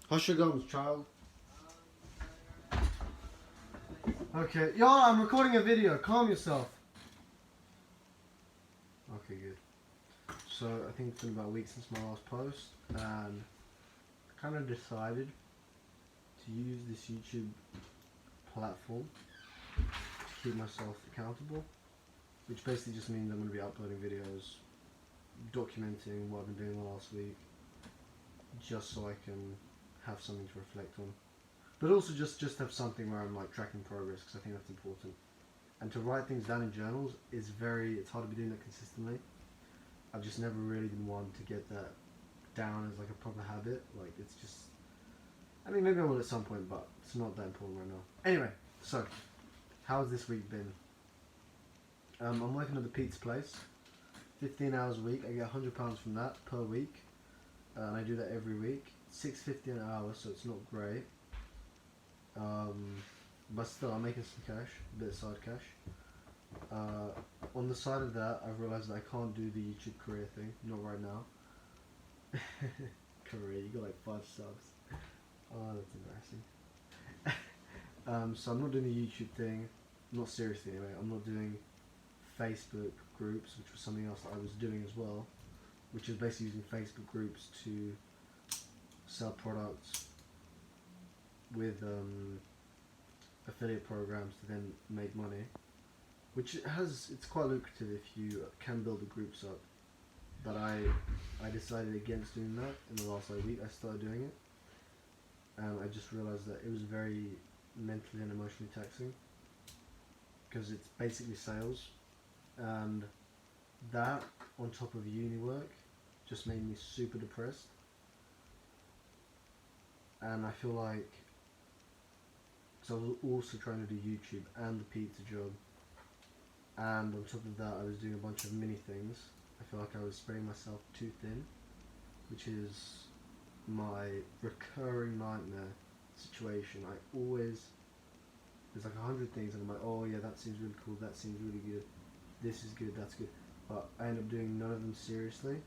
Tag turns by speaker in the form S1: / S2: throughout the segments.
S1: Hush your gums, child. Okay, yo, I'm recording a video. Calm yourself. Okay, good. So I think it's been about a week since my last post, and I kind of decided to use this YouTube platform to keep myself accountable, which basically just means I'm going to be uploading videos, documenting what I've been doing the last week, just so I can have something to reflect on. But also just have something where I'm like tracking progress, because I think that's important. And to write things down in journals is it's hard to be doing that consistently. I've just never really been one to get that down as like a proper habit. Like it's just, I mean maybe I will at some point, but it's not that important right now. Anyway, so how's this week been? I'm working at the pizza place, 15 hours a week. I get £100 from that per week, and I do that every week. $6.50 an hour, so it's not great. But still, I'm making some cash, a bit of side cash. On the side of that, I've realised that I can't do the YouTube career thing, not right now. Career, you got like 5 subs. Oh, that's embarrassing. So I'm not doing the YouTube thing, not seriously anyway. I'm not doing Facebook groups, which was something else that I was doing as well, which is basically using Facebook groups to sell products with affiliate programs to then make money, which it's quite lucrative if you can build the groups up. But I decided against doing that in the last week. I started doing it, and I just realized that it was very mentally and emotionally taxing, because it's basically sales, and that on top of uni work just made me super depressed. And I feel like, because I was also trying to do YouTube and the pizza job, and on top of that I was doing a bunch of mini things, I feel like I was spreading myself too thin, which is my recurring nightmare situation. There's like 100 things and I'm like, oh yeah, that seems really cool, that seems really good, this is good, that's good, but I end up doing none of them seriously,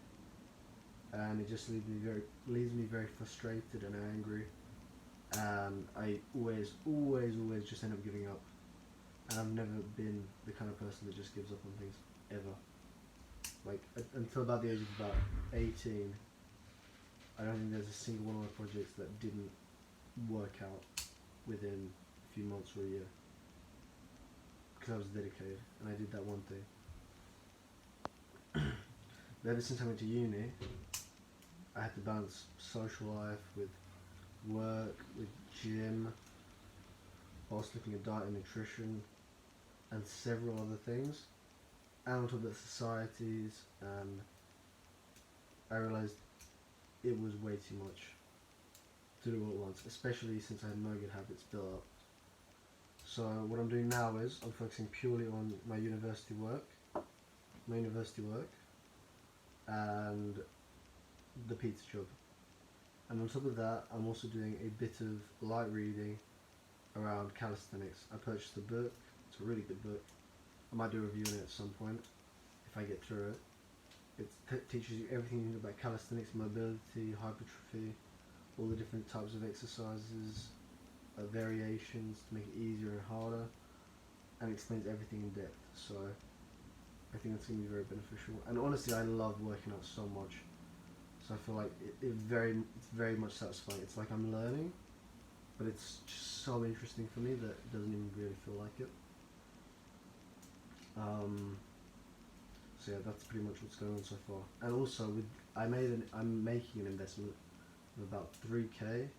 S1: and it just leaves me very frustrated and angry, and I always just end up giving up. And I've never been the kind of person that just gives up on things, ever. Like, until about the age of about 18, I don't think there's a single one of my projects that didn't work out within a few months or a year, because I was dedicated and I did that one thing. But ever since I went to uni, I had to balance social life with work, with gym, whilst looking at diet and nutrition, and several other things, and on top of that, societies, and I realised it was way too much to do all at once, especially since I had no good habits built up. So what I'm doing now is I'm focusing purely on my university work, and the pizza job. And on top of that, I'm also doing a bit of light reading around calisthenics. I purchased a book. It's a really good book. I might do a review on it at some point if I get through it. It teaches you everything you know about calisthenics, mobility, hypertrophy, all the different types of exercises, variations to make it easier and harder, and explains everything in depth. So I think that's going to be very beneficial. And honestly, I love working out so much. So I feel like it's very much satisfying. It's like I'm learning, but it's just so interesting for me that it doesn't even really feel like it. So yeah, that's pretty much what's going on so far. And also, I'm making an investment of about 3k,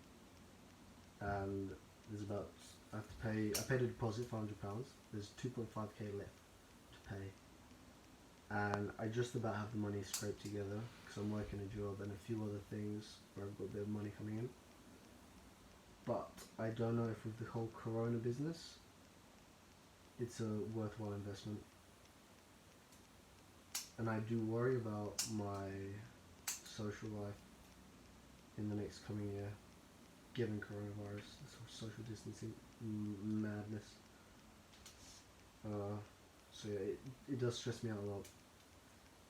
S1: and I paid a deposit for £100. There's 2.5k left to pay, and I just about have the money scraped together because I'm working a job and a few other things where I've got a bit of money coming in. But I don't know if with the whole corona business, it's a worthwhile investment. And I do worry about my social life in the next coming year, given coronavirus, this whole social distancing madness. So yeah, it does stress me out a lot.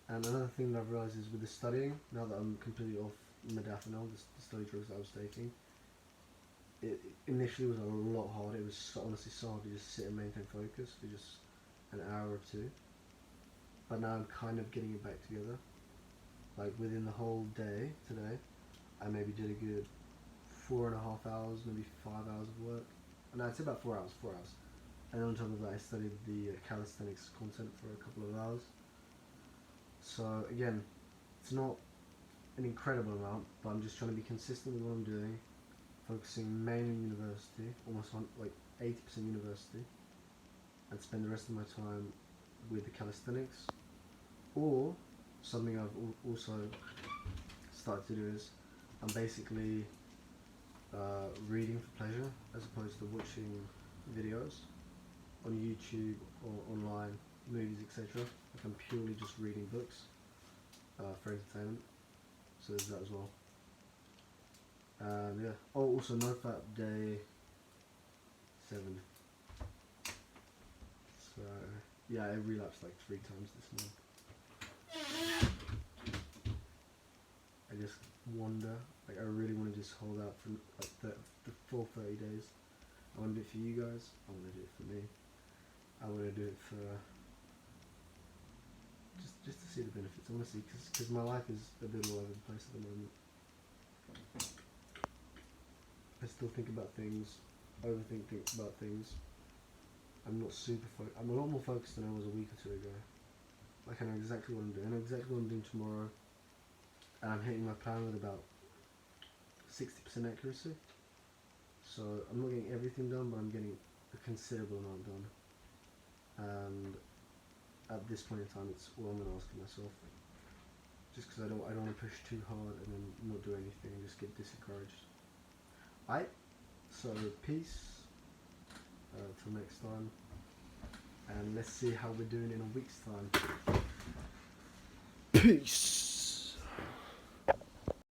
S1: And another thing that I've realised is with the studying, now that I'm completely off modafinil, the study drugs that I was taking, it initially was a lot harder. It was honestly so hard to just sit and maintain focus for just an hour or two. But now I'm kind of getting it back together. Like within the whole day today, I maybe did a good 4.5 hours, maybe 5 hours of work. No, I'd say about 4 hours, 4 hours. And on top of that, I studied the calisthenics content for a couple of hours. So again, it's not an incredible amount, but I'm just trying to be consistent with what I'm doing, focusing mainly on university, almost on like 80% university, and spend the rest of my time with the calisthenics. Or something I've also started to do is I'm basically reading for pleasure as opposed to watching videos on YouTube or online, movies, etc. Like I'm purely just reading books for entertainment. So there's that as well. Yeah. Oh, also nofap day 7. So yeah, I relapsed like 3 times this month. I just wonder, like I really want to just hold out for like the full 30 days. I want to do it for you guys. I want to do it for me. I want to do it for just to see the benefits. I want to see because my life is a bit all over the place at the moment. I still think about things, overthink about things. I'm not super I'm a lot more focused than I was a week or 2 ago. Like I know exactly what I'm doing. I know exactly what I'm doing tomorrow, and I'm hitting my plan with about 60% accuracy. So I'm not getting everything done, but I'm getting a considerable amount done. And at this point in time, it's all I'm going to ask of myself. Just because I don't want to push too hard and then not do anything and just get discouraged. Alright, so peace. Till next time. And let's see how we're doing in a week's time. Peace.